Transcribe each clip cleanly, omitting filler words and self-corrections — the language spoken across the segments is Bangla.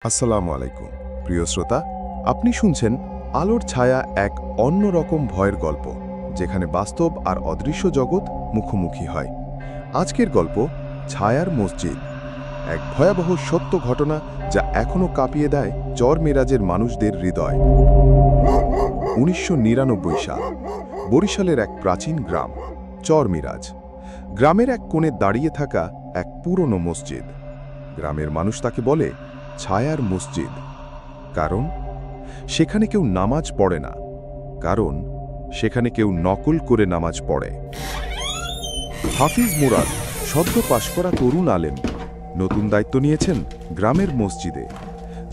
আসসালামু আলাইকুম প্রিয় শ্রোতা, আপনি শুনছেন আলোর ছায়া, এক অন্যরকম ভয়ের গল্প যেখানে বাস্তব আর অদৃশ্য জগৎ মুখোমুখি হয়। আজকের গল্প ছায়ার মসজিদ, এক ভয়াবহ সত্য ঘটনা যা এখনও কাঁপিয়ে দেয় চর মিরাজের মানুষদের হৃদয়। 1999 সাল, বরিশালের এক প্রাচীন গ্রাম চর মিরাজ। গ্রামের এক কোণে দাঁড়িয়ে থাকা এক পুরনো মসজিদ। গ্রামের মানুষ তাকে বলে ছায়ার মসজিদ, কারণ সেখানে কেউ নামাজ পড়ে না, কারণ সেখানে কেউ নকল করে নামাজ পড়ে। হাফিজ মুরাদ, সদ্য পাশ করা তরুণ আলেম, নতুন দায়িত্ব নিয়েছেন গ্রামের মসজিদে।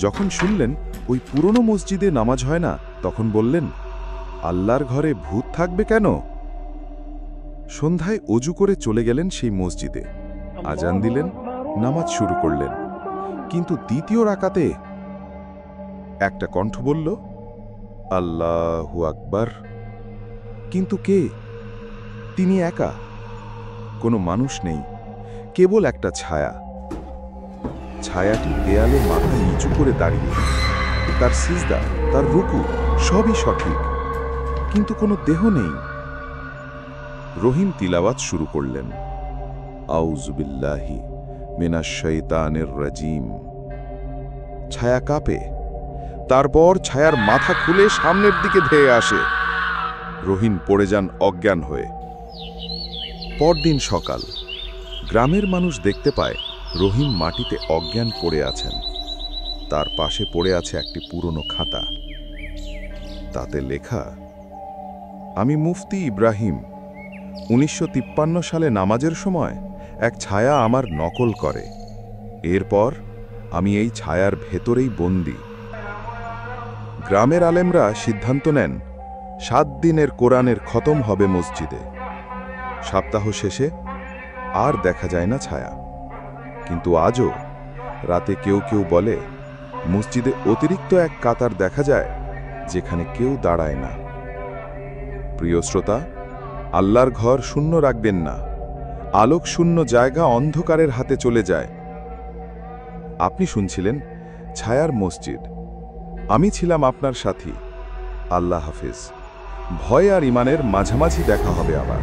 যখন শুনলেন ওই পুরনো মসজিদে নামাজ হয় না, তখন বললেন, আল্লাহর ঘরে ভূত থাকবে কেন? সন্ধ্যায় অজু করে চলে গেলেন সেই মসজিদে। আজান দিলেন, নামাজ শুরু করলেন। কিন্তু দ্বিতীয় রাকাতে একটা কণ্ঠ বলল, আল্লাহু আকবার। কিন্তু কে? তিনি একা, কোনো মানুষ নেই, কেবল একটা ছায়া। ছায়াটি দেয়ালে মাথা নিচু করে দাঁড়িয়ে, তার সিজদা, তার রুকু সবই সঠিক, কিন্তু কোনো দেহ নেই। রহিম তিলাওয়াত শুরু করলেন, আউযু বিল্লাহি মিনাশ শাইতানির রাজিম। ছায়া কাঁপে, তারপর ছায়ার মাথা খুলে সামনের দিকে ধেয়ে আসে। রহিম পড়ে যান অজ্ঞান হয়ে। পরদিন সকাল, গ্রামের মানুষ দেখতে পায় রহিম মাটিতে অজ্ঞান পড়ে আছেন। তার পাশে পড়ে আছে একটি পুরনো খাতা। তাতে লেখা, আমি মুফতি ইব্রাহিম। 1953 সালে নামাজের সময় এক ছায়া আমার নকল করে। এরপর আমি এই ছায়ার ভেতরেই বন্দী। গ্রামের আলেমরা সিদ্ধান্ত নেন 7 দিনের কোরআনের খতম হবে মসজিদে। সপ্তাহ শেষে আর দেখা যায় না ছায়া। কিন্তু আজও রাতে কেউ কেউ বলে, মসজিদে অতিরিক্ত এক কাতার দেখা যায় যেখানে কেউ দাঁড়ায় না। প্রিয় শ্রোতা, আল্লাহর ঘর শূন্য রাখবেন না। আলোক শূন্য জায়গা অন্ধকারের হাতে চলে যায়। আপনি শুনছিলেন ছায়ার মসজিদ। আমি ছিলাম আপনার সাথী। আল্লাহ হাফেজ। ভয় আর ইমানের মাঝামাঝি দেখা হবে আবার।